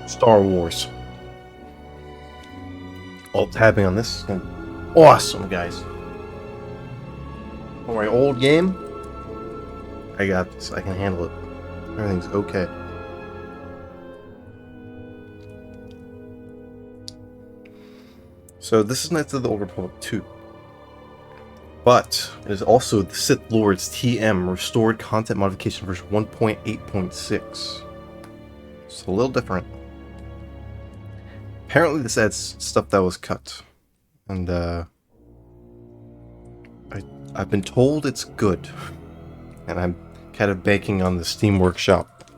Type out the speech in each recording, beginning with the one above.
Star Wars. Alt tabbing on this. Awesome, guys. For my old game, I got this. I can handle it. Everything's okay. So this is Knights of the Old Republic 2. But it is also the Sith Lords TM Restored Content Modification version 1.8.6. It's a little different. Apparently this adds stuff that was cut. And I've been told it's good. And I'm kind of banking on the Steam Workshop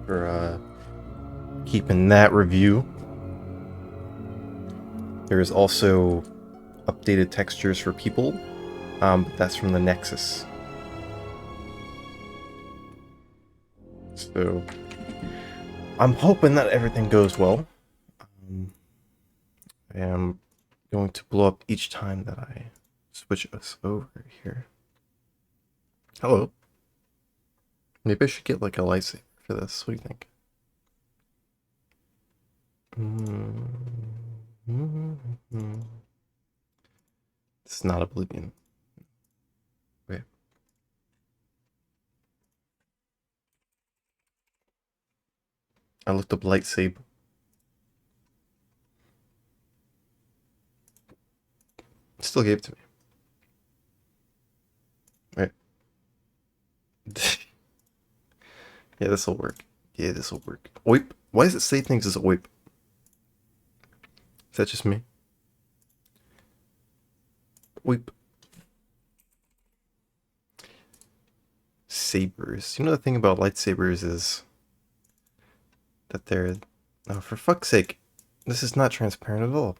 for keeping that review. There is also updated textures for people, but that's from the Nexus. So I'm hoping that everything goes well. I am going to blow up each time that I switch us over here. Hello. Maybe I should get like a lightsaber for this. What do you think? It's not Oblivion. Wait. I looked up lightsaber. Still gave it to me. Right. Yeah, this'll work. Yeah, this'll work. Oip. Why does it say things as oip? Is that just me? Oip. Sabers. You know the thing about lightsabers is that they're... Oh, for fuck's sake. This is not transparent at all.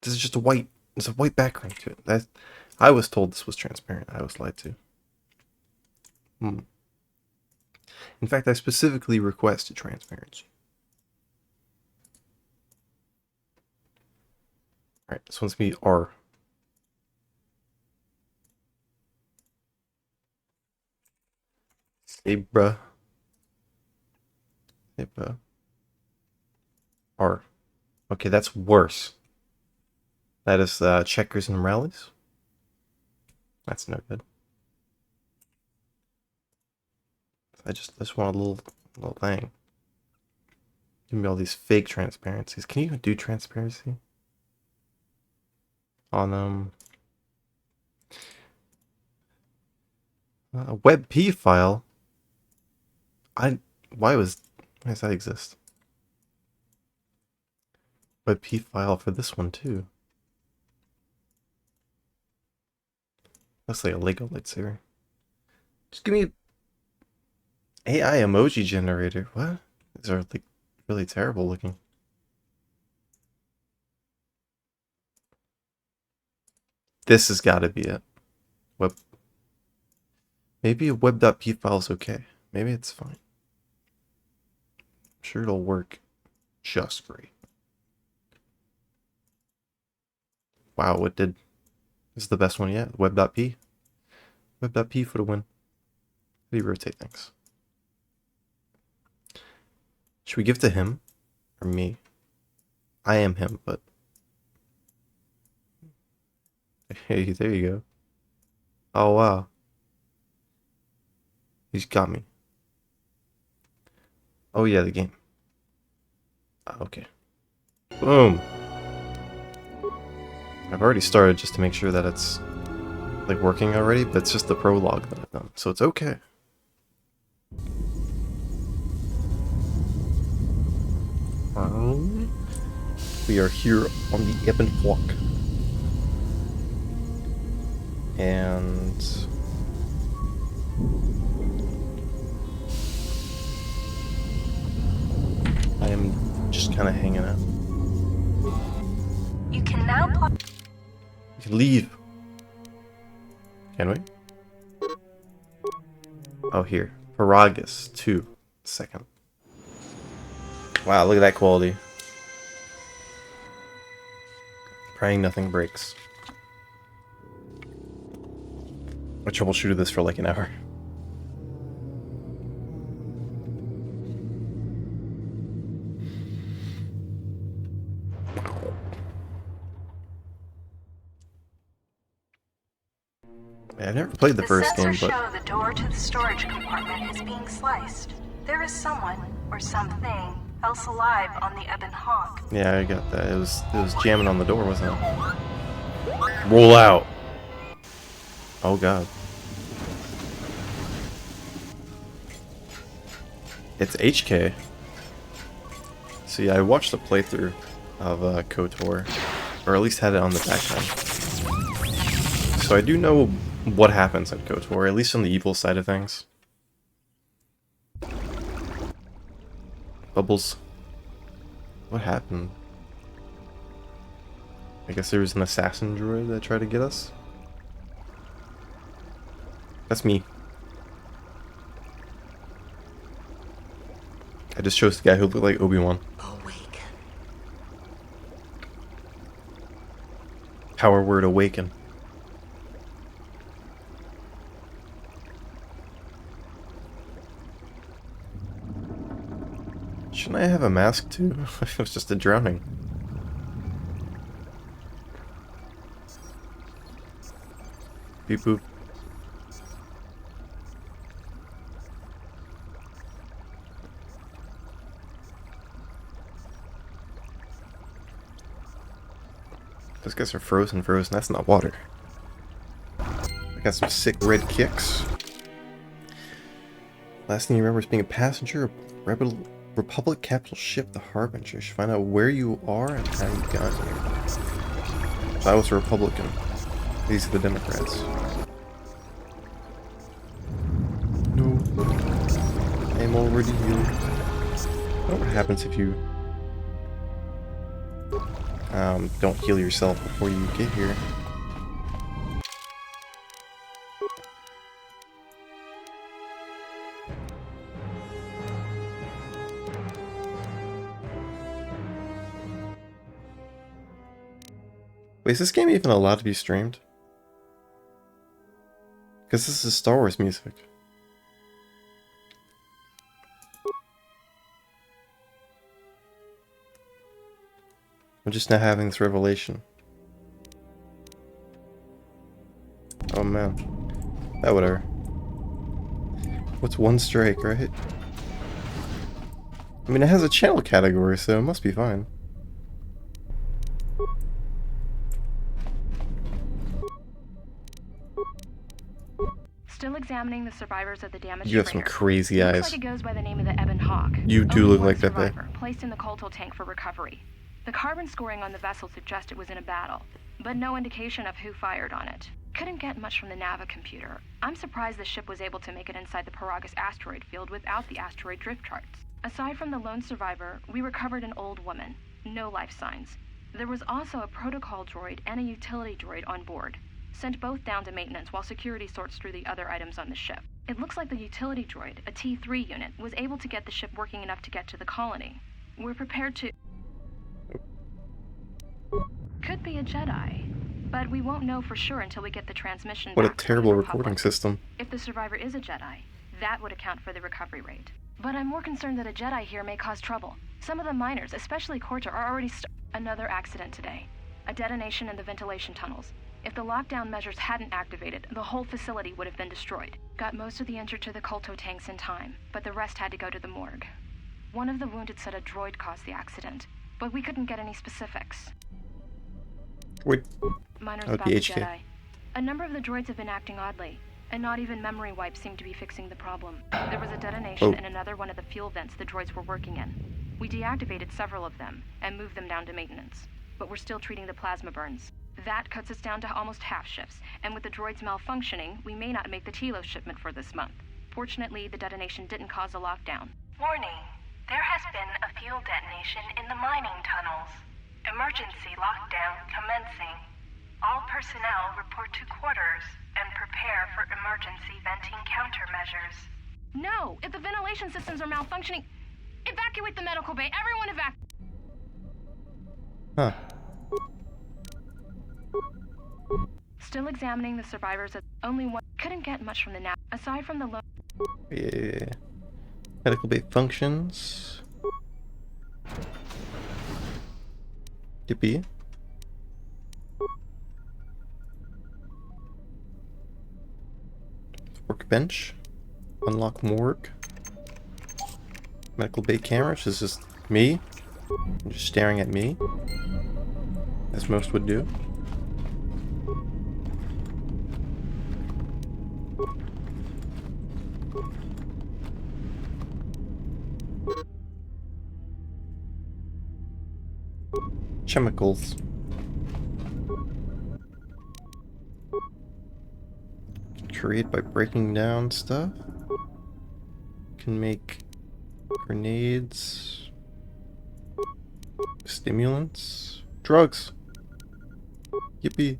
This is just a white... There's a white background to it. I was told this was transparent. I was lied to. In fact, I specifically requested transparency. Alright, this one's gonna be R. Sabra. Sabra. R. Okay, that's worse. That is checkers and rallies. That's no good. I just want a little thing. Give me all these fake transparencies. Can you even do transparency on a WebP file? Why does that exist? WebP file for this one too. Looks like a Lego lightsaber. Just give me AI emoji generator. What? These are like really terrible looking. This has got to be it. Web. Maybe a web.p file is okay. Maybe it's fine. I'm sure it'll work just great. Wow, it did. This is the best one yet. Web.p. Web.p for the win. How do you rotate things? Should we give to him or me? I am him, but hey, there you go. Oh wow, he's got me. Oh yeah, the game. Okay. Boom. I've already started just to make sure that it's like working already, but it's just the prologue that I've done, so it's okay. We are here on the Ebon Flock. And I am just kind of hanging out. You can now We can leave. Can we? Oh, here. Paragus 2. Second. Wow, look at that quality. Praying nothing breaks. I troubleshooted this for like an hour. I never played the first game, sensors but show the door to the storage compartment is being sliced. There is someone, or something, else alive on the Ebon Hawk. yeah, I got that. It was jamming on the door, wasn't it? Roll out. Oh god. It's HK. See, I watched a playthrough of KOTOR, or at least had it on the background. So I do know what happens in KOTOR, at least on the evil side of things. Bubbles. What happened? I guess there was an assassin droid that tried to get us? That's me. I just chose the guy who looked like Obi-Wan. Awake. Power word awaken. Shouldn't I have a mask too? It was just a drowning. Beep boop. Those guys are frozen. That's not water. I got some sick red kicks. Last thing you remember is being a passenger of Republic capital ship, the Harbinger. You should find out where you are and how you got here. If I was a Republican, these are the Democrats. No. I'm already here. I don't know what happens if you don't heal yourself before you get here. Wait, is this game even allowed to be streamed? Because this is Star Wars music. I'm just now having this revelation. Oh man. That whatever. What's one strike, right? I mean, it has a channel category, so it must be fine. Still examining the survivors of the damaged You have some crazy eyes. Looks like it goes by the name of the Ebon Hawk. You do Only look one like that, survivor, placed in the Colto tank for recovery. The carbon scoring on the vessel suggests it was in a battle, but no indication of who fired on it. Couldn't get much from the Nava computer. I'm surprised the ship was able to make it inside the Paragus asteroid field without the asteroid drift charts. Aside from the lone survivor, we recovered an old woman. No life signs. There was also a protocol droid and a utility droid on board. Sent both down to maintenance while security sorts through the other items on the ship. It looks like the utility droid, a T3 unit, was able to get the ship working enough to get to the colony. We're prepared to... Could be a Jedi, but we won't know for sure until we get the transmission What a back from terrible the Republic. recording system. If the survivor is a Jedi, that would account for the recovery rate. But I'm more concerned that a Jedi here may cause trouble. Some of the miners, especially Korta, are already Another accident today. A detonation in the ventilation tunnels. If the lockdown measures hadn't activated, the whole facility would have been destroyed. Got most of the injured to the Colto tanks in time, but the rest had to go to the morgue. One of the wounded said a droid caused the accident, but we couldn't get any specifics. Wait. Miners Oh, about the the HK. Jedi. A number of the droids have been acting oddly, and not even memory wipes seem to be fixing the problem. There was a detonation in another one of the fuel vents the droids were working in. We deactivated several of them and moved them down to maintenance, but we're still treating the plasma burns. That cuts us down to almost half shifts, and with the droids malfunctioning, we may not make the Telos shipment for this month. Fortunately, the detonation didn't cause a lockdown. Warning. There has been a fuel detonation in the mining tunnels. Emergency lockdown commencing. All personnel report to quarters and prepare for emergency venting countermeasures. No! If the ventilation systems are malfunctioning, evacuate the medical bay! Everyone evacuate! Huh. Still examining the survivors of only one couldn't get much from the nav aside from the low Yeah. Medical bay functions. Yippee. workbench. Unlock morgue. Medical bay camera, which is just me. Just staring at me. As most would do. Chemicals. Create by breaking down stuff. Can make grenades. Stimulants. Drugs. Yippee.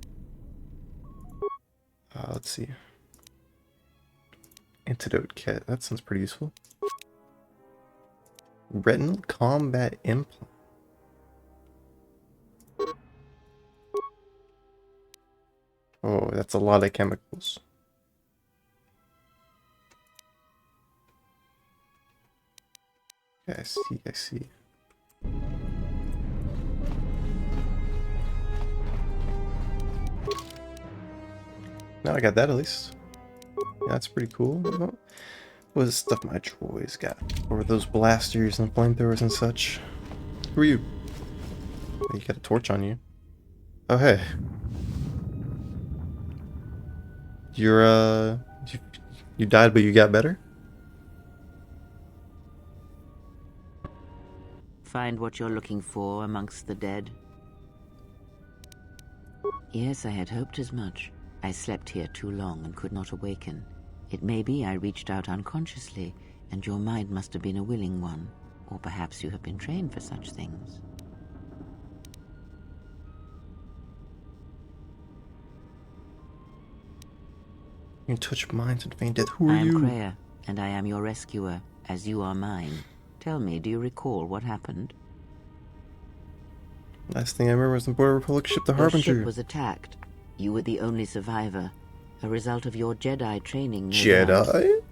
Let's see. Antidote kit. That sounds pretty useful. Retinal combat implant. Oh, that's a lot of chemicals. Yeah, I see. Now I got that at least. Yeah, that's pretty cool. What was the stuff my droids got? Or those blasters and flamethrowers and such? Who are you? Oh, you got a torch on you. Oh, hey. You're, you died but you got better? Find what you're looking for amongst the dead? Yes, I had hoped as much. I slept here too long and could not awaken. It may be I reached out unconsciously, and your mind must have been a willing one. Or perhaps you have been trained for such things. You touch minds and feign death. Who are I am you? Kreia, and I am your rescuer, as you are mine. Tell me, do you recall what happened? Last thing I remember was the Border Republic ship the Your Harbinger. ship was attacked. You were the only survivor, a result of your Jedi training. No doubt. Jedi?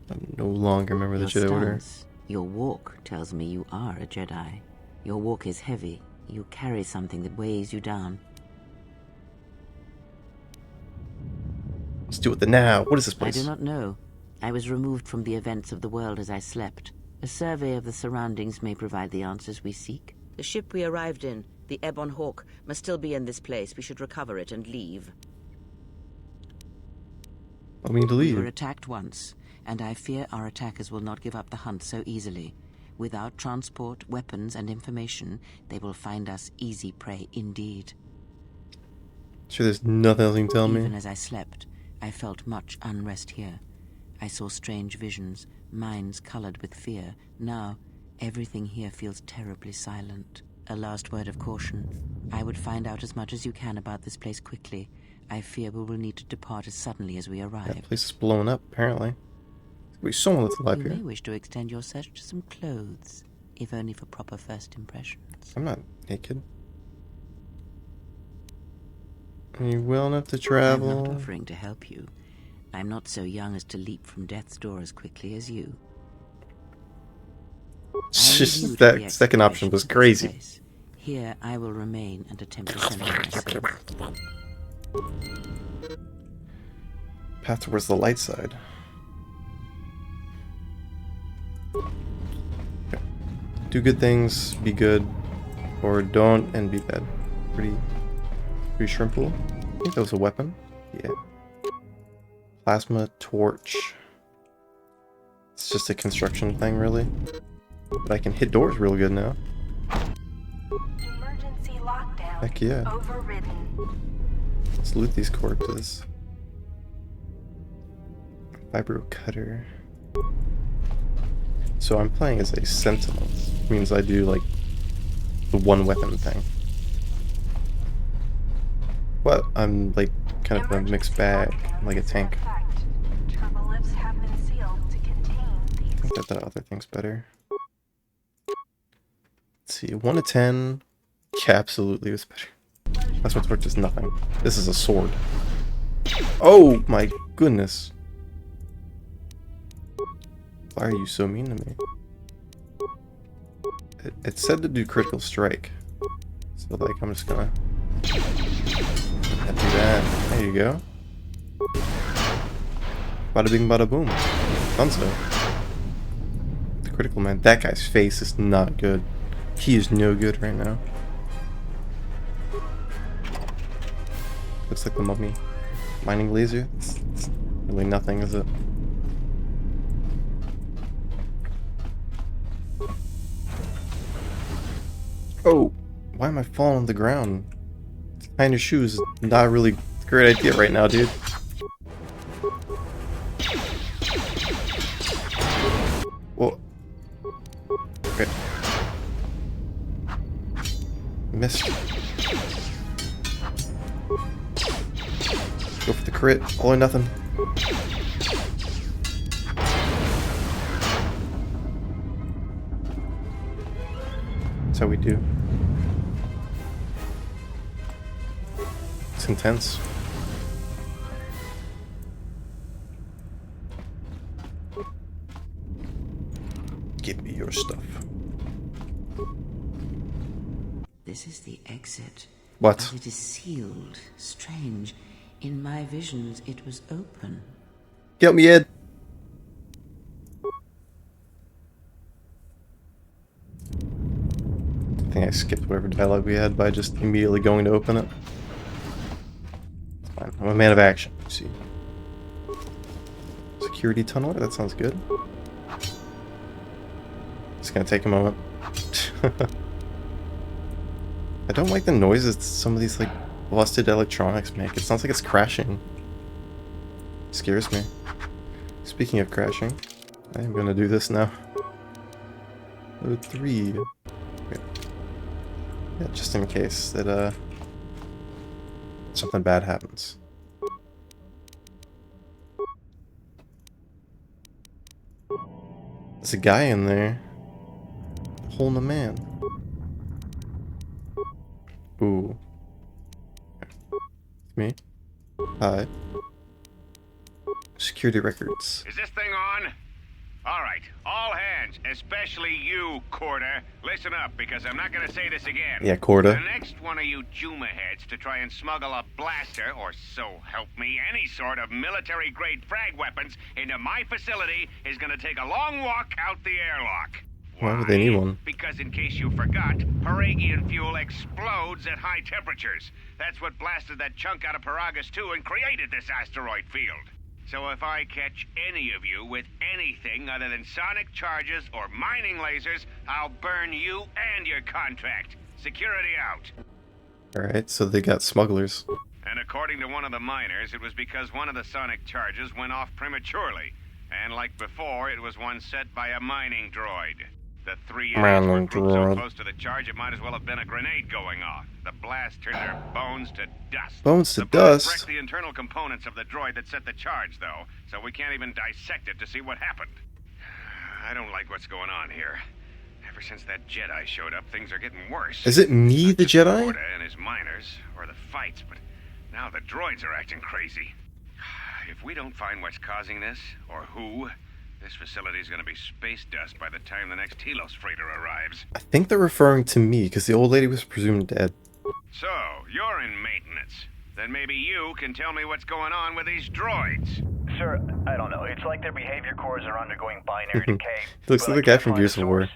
I no longer remember the Your Jedi Order. stance, your walk tells me you are a Jedi. Your walk is heavy. You carry something that weighs you down. Let's do it the now. What is this I place? do not know. I was removed from the events of the world as I slept. A survey of the surroundings may provide the answers we seek. The ship we arrived in, the Ebon Hawk, must still be in this place. We should recover it and leave. I mean to We were leave. attacked once, and I fear our attackers will not give up the hunt so easily. Without transport, weapons, and information, they will find us easy prey indeed. Sure, there's nothing else you can tell Even me. as I slept, I felt much unrest here. I saw strange visions, minds colored with fear. Now, everything here feels terribly silent. A last word of caution. I would find out as much as you can about this place quickly. I fear we will need to depart as suddenly as we arrive. That place is blowing up, apparently. There's someone that's alive You here. may wish to extend your search to some clothes, if only for proper first impressions. I'm not naked. Are you well enough to I'm travel? not offering to help you. I'm not so young as to leap from death's door as quickly as you. I leave you to That the second option exploration was of this crazy. place. Here I will remain and attempt to send myself. Path towards the light side. Okay. Do good things, be good, or don't and be bad. Pretty shrimpable. I think that was a weapon. Yeah. Plasma torch. It's just a construction thing, really. But I can hit doors real good now. Emergency lockdown. Heck yeah. Overridden. Let's loot these corpses. Vibro cutter. So I'm playing as a sentinel. Which means I do like the one weapon thing. What? I'm like kind of a mixed bag, like a tank. Turbo lifts have been sealed to contain I these. think that the other thing's better. Let's see, 1 to 10. Yeah, absolutely, it's better. That's what torch is nothing. This is a sword. Oh my goodness. Why are you so mean to me? It said to do critical strike. So like I'm just gonna do that. There you go. Bada bing, bada boom. Dunzo. The critical man. That guy's face is not good. He is no good right now. Looks like the mummy. Mining laser? It's really nothing, is it? Oh! Why am I falling on the ground? Tying your shoes is not really a great idea right now, dude. Well... Okay. Missed. Go for the crit. All or nothing. That's how we do. It's intense. Give me your stuff. This is the exit. What? But it is sealed. Strange. In my visions, it was open. Get me, Ed. I think I skipped whatever dialogue we had by just immediately going to open it. It's fine. I'm a man of action, you see. Security tunnel? That sounds good. It's gonna take a moment. I don't like the noises some of these, like, busted electronics make. It sounds like it's crashing. It scares me. Speaking of crashing, I am gonna do this now. Load 3. Okay. Yeah, just in case that, something bad happens. There's a guy in there. Holding a man. Ooh. Me? Hi. Security records. Is this thing on? Alright, all hands, especially you, Corda. Listen up, because I'm not gonna say this again. Yeah, Corda. The next one of you Juma heads to try and smuggle a blaster, or so help me, any sort of military-grade frag weapons into my facility is gonna take a long walk out the airlock. Why would they need one? Because in case you forgot, Paragian fuel explodes at high temperatures. That's what blasted that chunk out of Paragus 2 and created this asteroid field. So if I catch any of you with anything other than sonic charges or mining lasers, I'll burn you and your contract. Security out. Alright, so they got smugglers. And according to one of the miners, it was because one of the sonic charges went off prematurely. And like before, it was one set by a mining droid. The three A's were grouped so close to the charge, it might as well have been a grenade going off. The blast turned their bones to dust. Bones to the bullet dust? wrecked the internal components of the droid that set the charge, though, so we can't even dissect it to see what happened. I don't like what's going on here. Ever since that Jedi showed up, things are getting worse. Is it me, the Jedi? Corda and his miners, or the fights, but now the droids are acting crazy. If we don't find what's causing this, or who, this facility's gonna be space dust by the time the next Telos freighter arrives. I think they're referring to me, because the old lady was presumed dead. So, you're in maintenance. Then maybe you can tell me what's going on with these droids. Sir, I don't know. It's like their behavior cores are undergoing binary decay. Looks like the guy from Gears of War. This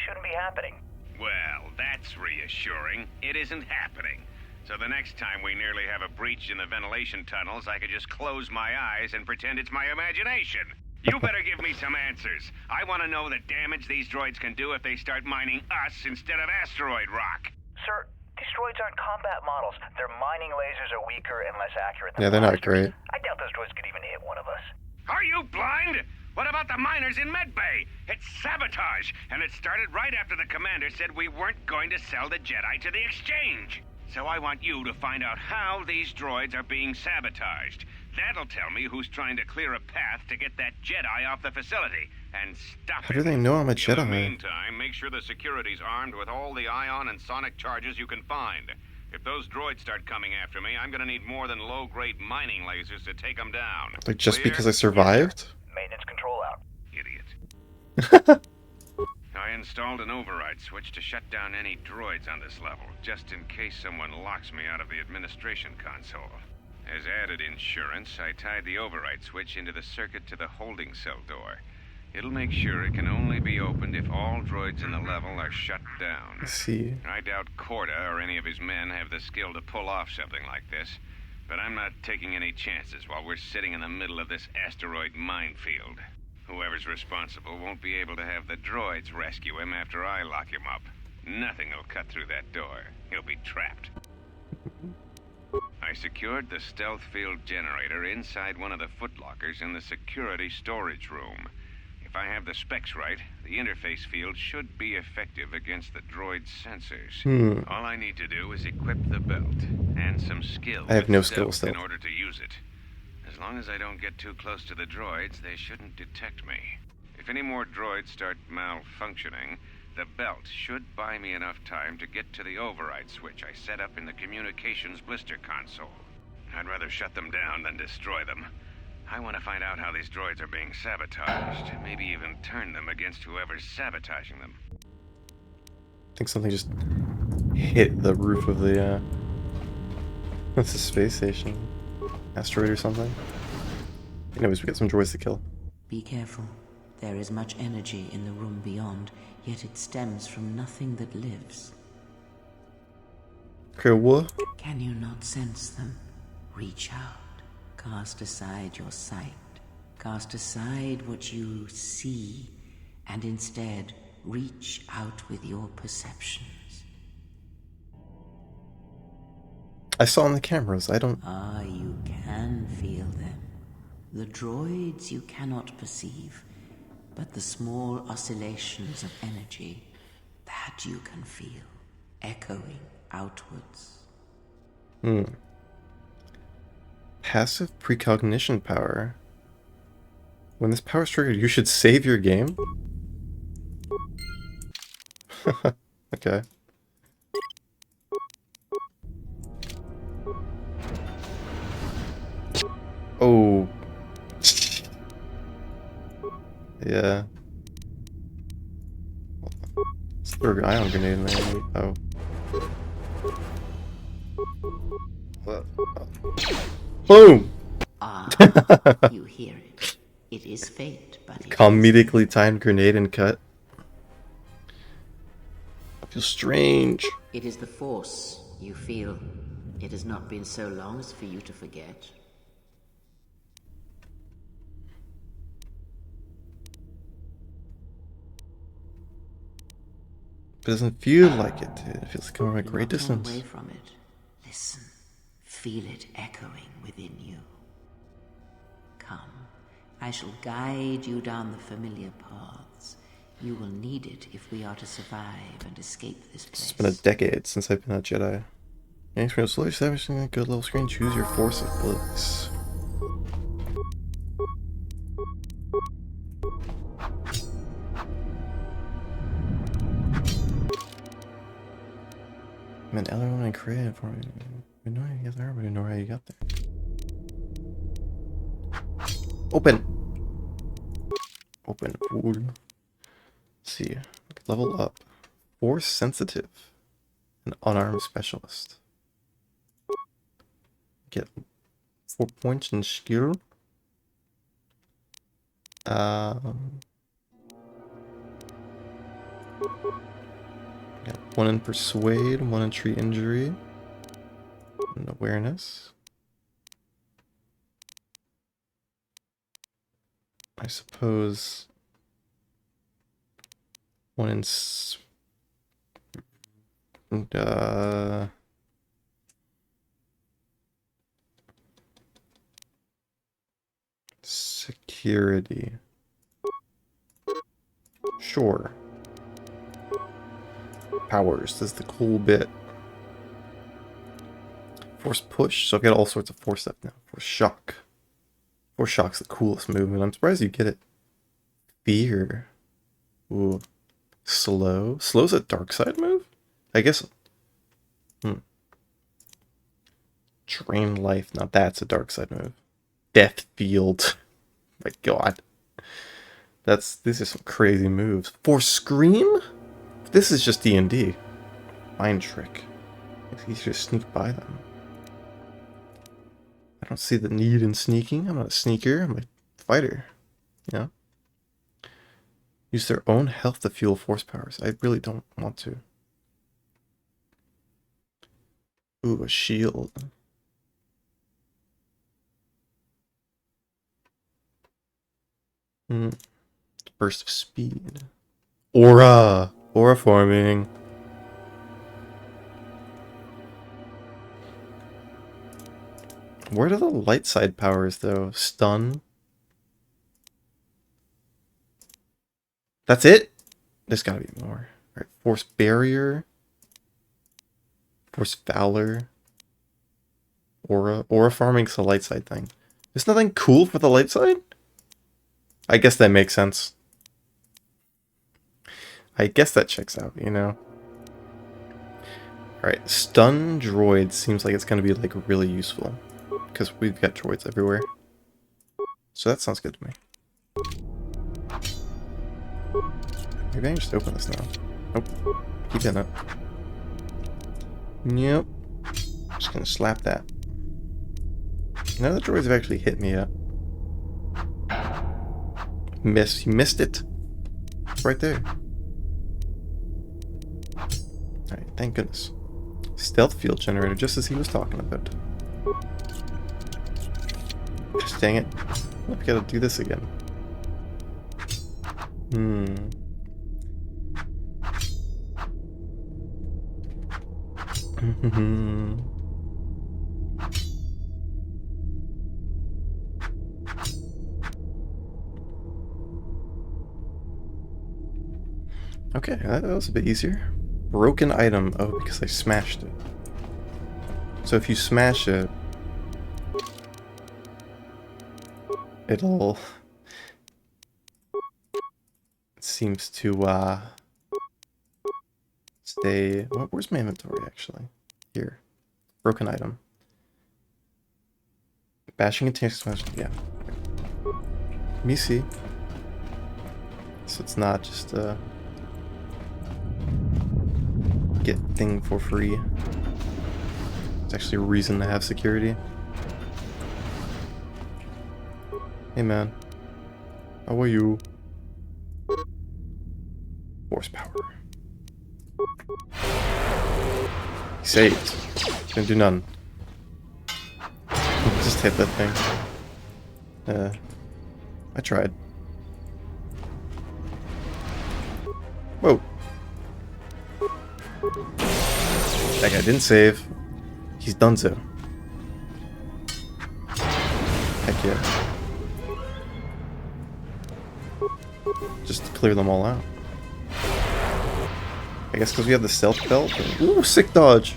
shouldn't be happening. Well, that's reassuring. It isn't happening. So the next time we nearly have a breach in the ventilation tunnels, I could just close my eyes and pretend it's my imagination. You better give me some answers. I want to know the damage these droids can do if they start mining us instead of asteroid rock. Sir, these droids aren't combat models. Their mining lasers are weaker and less accurate than Yeah, they're not blasters. great. I doubt those droids could even hit one of us. Are you blind? What about the miners in Medbay? It's sabotage, and it started right after the commander said we weren't going to sell the Jedi to the exchange. So I want you to find out how these droids are being sabotaged. That'll tell me who's trying to clear a path to get that Jedi off the facility and stop How it. do they know I'm a Jedi? In the meantime, make sure the security's armed with all the ion and sonic charges you can find. If those droids start coming after me, I'm gonna need more than low-grade mining lasers to take them down. Like, just Clear? because I survived? Maintenance control out. Idiot. I installed an override switch to shut down any droids on this level, just in case someone locks me out of the administration console. As added insurance, I tied the override switch into the circuit to the holding cell door. It'll make sure it can only be opened if all droids in the level are shut down. I see. I doubt Corda or any of his men have the skill to pull off something like this, but I'm not taking any chances while we're sitting in the middle of this asteroid minefield. Whoever's responsible won't be able to have the droids rescue him after I lock him up. Nothing will cut through that door. He'll be trapped. I secured the stealth field generator inside one of the footlockers in the security storage room. If I have the specs right, the interface field should be effective against the droid's sensors. All I need to do is equip the belt and some skill. I have no stealth skills in order to use it. As long as I don't get too close to the droids, they shouldn't detect me. If any more droids start malfunctioning, the belt should buy me enough time to get to the override switch I set up in the communications blister console. I'd rather shut them down than destroy them. I want to find out how these droids are being sabotaged, maybe even turn them against whoever's sabotaging them. I think something just hit the roof of the, that's a space station. Asteroid or something. Anyways, we got some droids to kill. Be careful. There is much energy in the room beyond, yet it stems from nothing that lives. Okay, what? Can you not sense them? Reach out. Cast aside your sight. Cast aside what you see, and instead reach out with your perceptions. I saw on the cameras, I don't... Ah, you can feel them. The droids you cannot perceive, but the small oscillations of energy, that you can feel, echoing outwards. Passive precognition power. When this power is triggered, you should save your game? Okay. Oh. Yeah. Let's throw an ion grenade in there. Oh. What? Boom! Ah, you hear it. It is fate, but it Comedically timed grenade and cut. I feel strange. It is the Force, you feel. It has not been so long as for you to forget. It doesn't feel like it. It feels like coming from a great Do not turn distance. away from it. Listen. Feel it echoing within you. Come. I shall guide you down the familiar paths. You will need it if we are to survive and escape this place. It's been a decade since I've been a Jedi. Thanks for slowly establishing a good level screen. Choose your force abilities. Man, everyone I created for me. We know how you got there, but we know how you got there. Open! Open. Ooh. Let's see. Level up. Force sensitive. An unarmed specialist. Get 4 points in skill. Got 1 in persuade, 1 in treat injury, and awareness. I suppose 1 in security. Sure. Powers, this is the cool bit. Force push, so I've got all sorts of force stuff now. Force shock. Force shock's the coolest movement. I'm surprised you get it. Fear. Ooh. Slow. Slow's a dark side move? I guess. Drain life. Now that's a dark side move. Death field. My god. These are some crazy moves. Force scream? This is just D&D. Mind trick. It's easier to sneak by them. don't see the need in sneaking. I'm not a sneaker. I'm a fighter. You know? Use their own health to fuel force powers. I really don't want to. Ooh, a shield. Burst of speed. Aura! Aura forming. Where are the light side powers, though? Stun? That's it? There's gotta be more. Alright, Force Barrier. Force Valor. Aura. Aura farming's the light side thing. There's nothing cool for the light side? I guess that makes sense. I guess that checks out, you know? Alright, Stun Droid seems like it's gonna be, like, really useful. Because we've got droids everywhere. So that sounds good to me. Maybe I can just open this now. Nope. Keep in it. Yep. Just gonna slap that. None of the droids have actually hit me yet. Miss. You missed it. It's right there. Alright, thank goodness. Stealth field generator, just as he was talking about. Gosh, dang it. I gotta do this again. Okay, that was a bit easier. Broken item. Oh, because I smashed it. So if you smash it, it'll... It seems to, stay... Where's my inventory, actually? Here. Broken item. Bashing and tear smash. Yeah. Let me see. So it's not just a... get thing for free. It's actually a reason to have security. Hey man, how are you? Force power. He saved. Gonna do none. Just hit that thing. I tried. Whoa. That guy didn't save. He's done so. Heck yeah. Just clear them all out. I guess because we have the stealth belt. Ooh, sick dodge.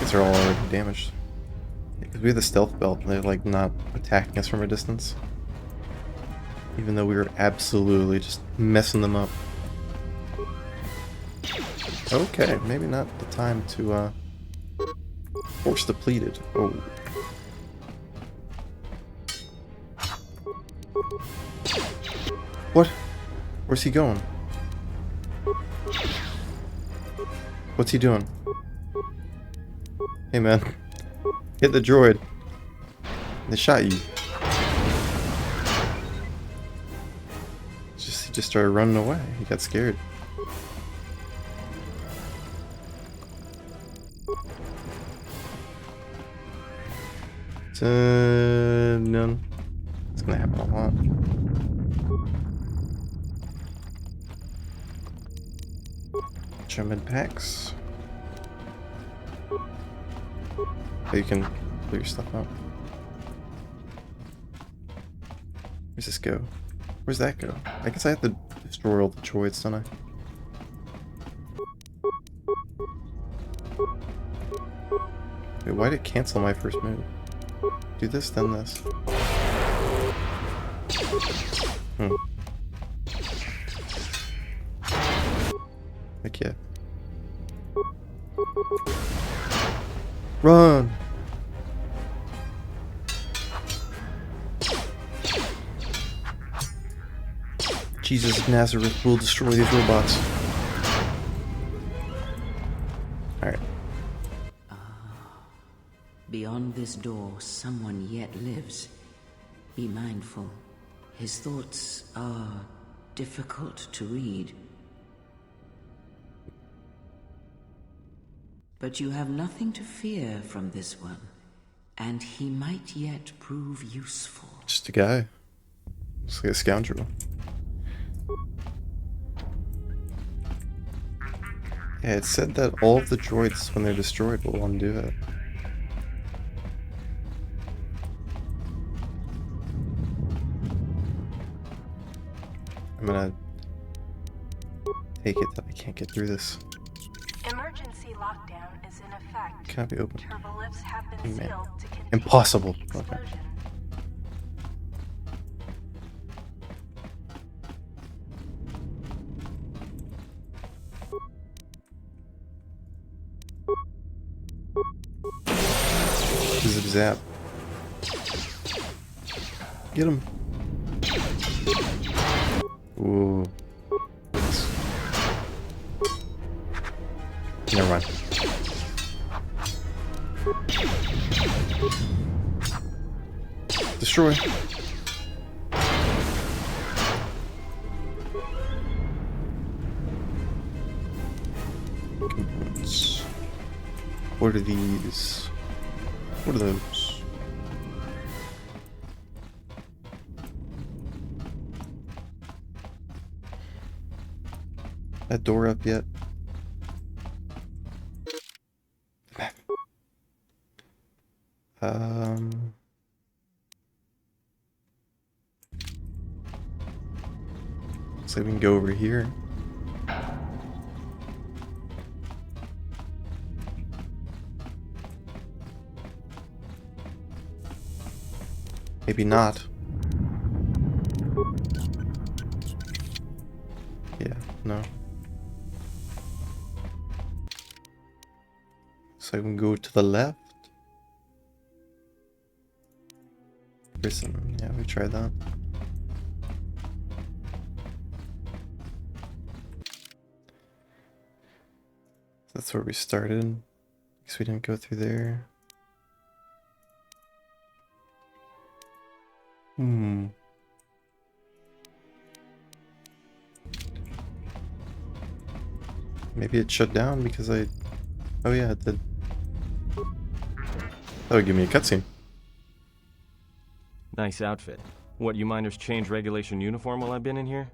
These are all already damaged. Because we have the stealth belt, they're like not attacking us from a distance. Even though we were absolutely just messing them up. Okay, maybe not the time to force depleted. Oh. What? Where's he going? What's he doing? Hey man. Hit the droid. They shot you. He just started running away. He got scared. None. It's gonna happen a lot. German packs. Oh, you can pull your stuff out. Where's this go? Where's that go? I guess I have to destroy all the droids, don't I? Wait, why did it cancel my first move? Do this, then this. Heck yeah. Run! Jesus of Nazareth will destroy these robots. beyond this door, someone yet lives. Be mindful. His thoughts are difficult to read. But you have nothing to fear from this one, and he might yet prove useful. Just a guy. Just like a scoundrel. Yeah, it said that all of the droids, when they're destroyed, will undo it. I'm gonna take it that I can't get through this. Emergency lockdown is in effect. Can't be open. Turbolifts have been Man. sealed to contain Impossible. the Okay. explosion. Zip zap. Get him. Ooh. Never mind. Destroy. Components. What are these? What are those? That door up yet? So we can go over here. Maybe not. Yeah, no. So I can go to the left. Prison. Yeah, we tried that. That's where we started. Guess we didn't go through there. Maybe it shut down because I... Oh yeah, it did. That would give me a cutscene. Nice outfit. What, you miners change regulation uniform while I've been in here?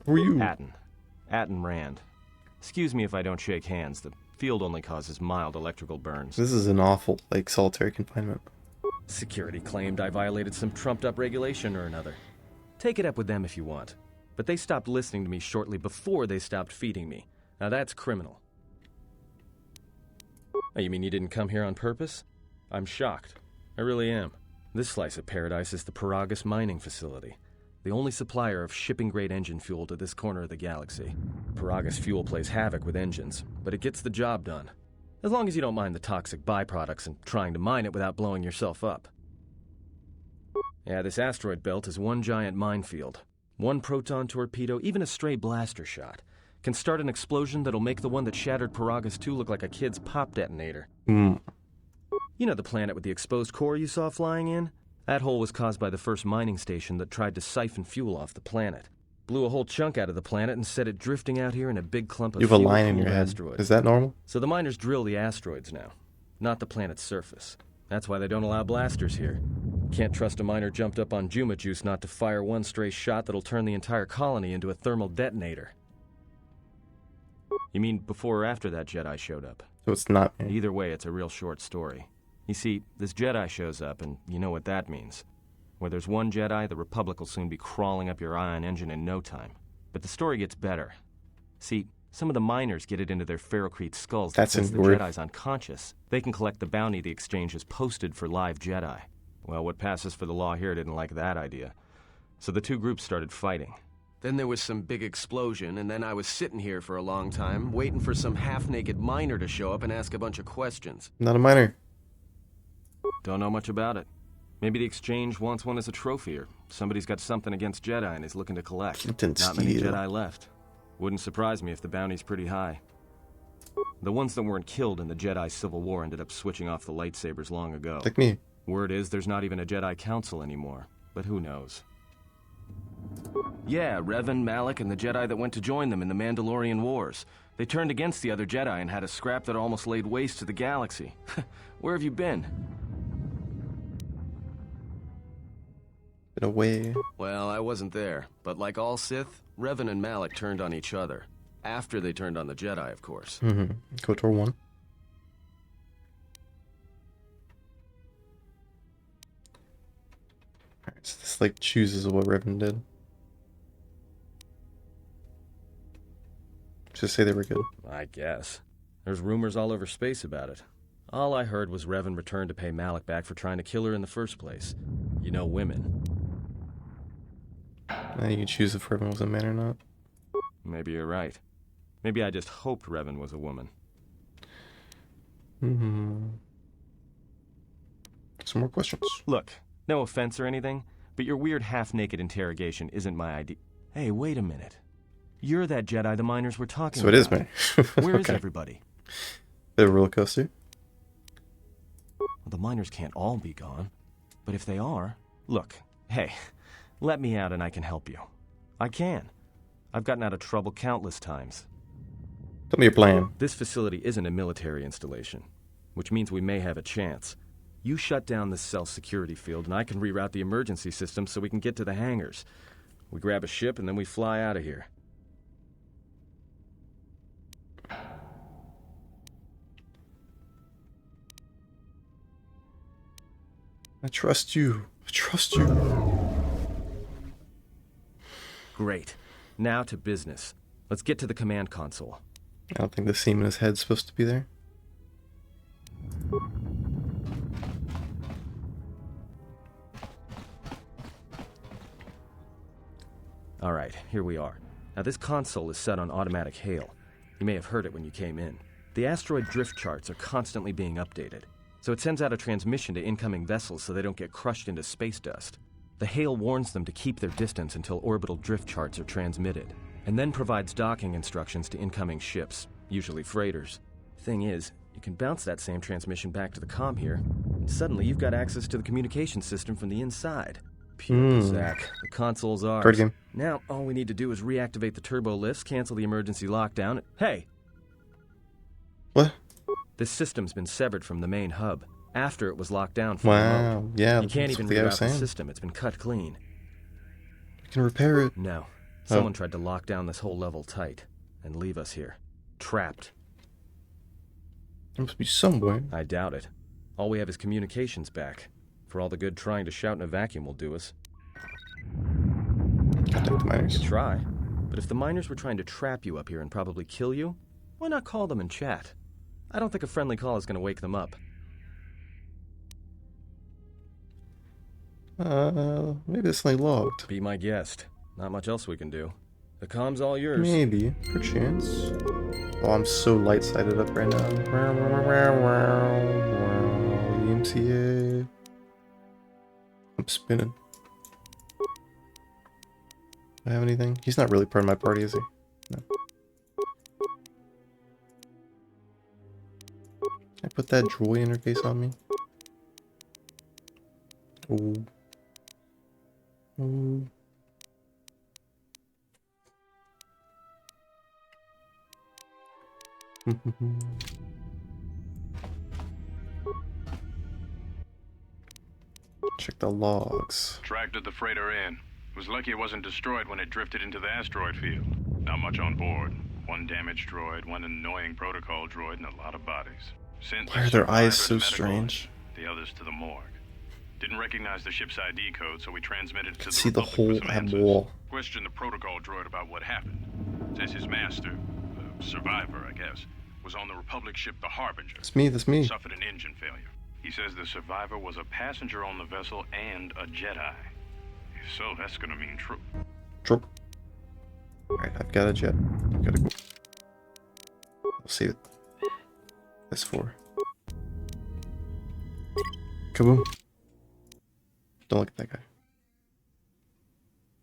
Who are you? Atten Rand. Excuse me if I don't shake hands. The field only causes mild electrical burns. This is an awful, like, solitary confinement. Security claimed I violated some trumped-up regulation or another. Take it up with them if you want. But they stopped listening to me shortly before they stopped feeding me. Now that's criminal. Oh, you mean you didn't come here on purpose? I'm shocked. I really am. This slice of paradise is the Paragus mining facility. The only supplier of shipping-grade engine fuel to this corner of the galaxy. Paragus fuel plays havoc with engines, but it gets the job done. As long as you don't mind the toxic byproducts and trying to mine it without blowing yourself up. Yeah, this asteroid belt is one giant minefield. One proton torpedo, even a stray blaster shot, can start an explosion that'll make the one that shattered Paragus 2 look like a kid's pop detonator. You know the planet with the exposed core you saw flying in? That hole was caused by the first mining station that tried to siphon fuel off the planet. Blew a whole chunk out of the planet and set it drifting out here in a big clump of You have a fuel line in your cooled head. asteroids. Is that normal? So the miners drill the asteroids now, not the planet's surface. That's why they don't allow blasters here. Can't trust a miner jumped up on Juma Juice not to fire one stray shot that'll turn the entire colony into a thermal detonator. You mean before or after that Jedi showed up? So it's not me. Either way, it's a real short story. You see, this Jedi shows up, and you know what that means. Where there's one Jedi, the Republic will soon be crawling up your ion engine in no time. But the story gets better. See, some of the miners get it into their ferrocrete skulls that That's since the weird. Jedi's unconscious, they can collect the bounty the exchange has posted for live Jedi. Well, what passes for the law here didn't like that idea. So the two groups started fighting. Then there was some big explosion, and then I was sitting here for a long time, waiting for some half-naked miner to show up and ask a bunch of questions. Not a miner. Don't know much about it. Maybe the exchange wants one as a trophy, or somebody's got something against Jedi and is looking to collect. Captain Not many Steele. Jedi left. Wouldn't surprise me if the bounty's pretty high. The ones that weren't killed in the Jedi Civil War ended up switching off the lightsabers long ago. Like me. Word is there's not even a Jedi Council anymore, but who knows? Yeah, Revan, Malak, and the Jedi that went to join them in the Mandalorian Wars. They turned against the other Jedi and had a scrap that almost laid waste to the galaxy. Where have you been? Been away. Well, I wasn't there, but like all Sith, Revan and Malak turned on each other. After they turned on the Jedi, of course. Mm-hmm. KOTOR 1. Alright, so this like chooses what Revan did. Just say they were good. I guess. There's rumors all over space about it. All I heard was Revan returned to pay Malak back for trying to kill her in the first place. You know women. Now you can choose if Revan was a man or not. Maybe you're right. Maybe I just hoped Revan was a woman. Some more questions. Look, no offense or anything, but your weird half-naked interrogation isn't my idea. Hey, wait a minute. You're that Jedi the miners were talking about. So it is me. Where is Okay. everybody? Bit of a roller coaster. Well, the miners can't all be gone. But if they are... Look, hey, let me out and I can help you. I can. I've gotten out of trouble countless times. Tell me your plan. This facility isn't a military installation, which means we may have a chance. You shut down this cell security field and I can reroute the emergency system so we can get to the hangars. We grab a ship and then we fly out of here. I trust you. I trust you. Great. Now to business. Let's get to the command console. I don't think the seam in his head's supposed to be there. Alright, here we are. Now this console is set on automatic hail. You may have heard it when you came in. The asteroid drift charts are constantly being updated, so it sends out a transmission to incoming vessels so they don't get crushed into space dust. The hail warns them to keep their distance until orbital drift charts are transmitted, and then provides docking instructions to incoming ships, usually freighters. Thing is, you can bounce that same transmission back to the comm here, and suddenly you've got access to the communication system from the inside. Pure Zach. The console's ours. Card game. Now, all we need to do is reactivate the turbo lifts, cancel the emergency lockdown. Hey! What? This system's been severed from the main hub, after it was locked down for Wow. remote. Yeah. You can't even that's what the guy was reroute the saying. system, it's been cut clean. We can repair it. No. Someone tried to lock down this whole level tight, and leave us here. Trapped. There must be somewhere. I doubt it. All we have is communications back. For all the good trying to shout in a vacuum will do us. Contact the miners. Try. But if the miners were trying to trap you up here and probably kill you, why not call them and chat? I don't think a friendly call is going to wake them up. Maybe it's like logged. Be my guest. Not much else we can do. The comm's all yours. Maybe. Perchance. Oh, I'm so light-sided up right now. EMTA. I'm spinning. Do I have anything? He's not really part of my party, is he? No. Can I put that droid interface on me? Oh. Oh. Check the logs. Tracted the freighter in. Was lucky it wasn't destroyed when it drifted into the asteroid field. Not much on board. One damaged droid, one annoying protocol droid, and a lot of bodies. Sent Why are the their eyes survivor so to medical, strange? The others to the morgue. Didn't recognize the ship's ID code, so we transmitted it to the See the Republic whole with some answers. wall. Questioned the protocol droid about what happened. Says his master, the survivor, I guess, was on the Republic ship the Harbinger. That's me, that's me. Suffered an engine failure. He says the survivor was a passenger on the vessel and a Jedi. If so, that's gonna mean true. Drop. Alright, I've got a jet. I've got to go. We'll save it. S4. Kaboom. Don't look at that guy.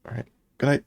Alright. Good night.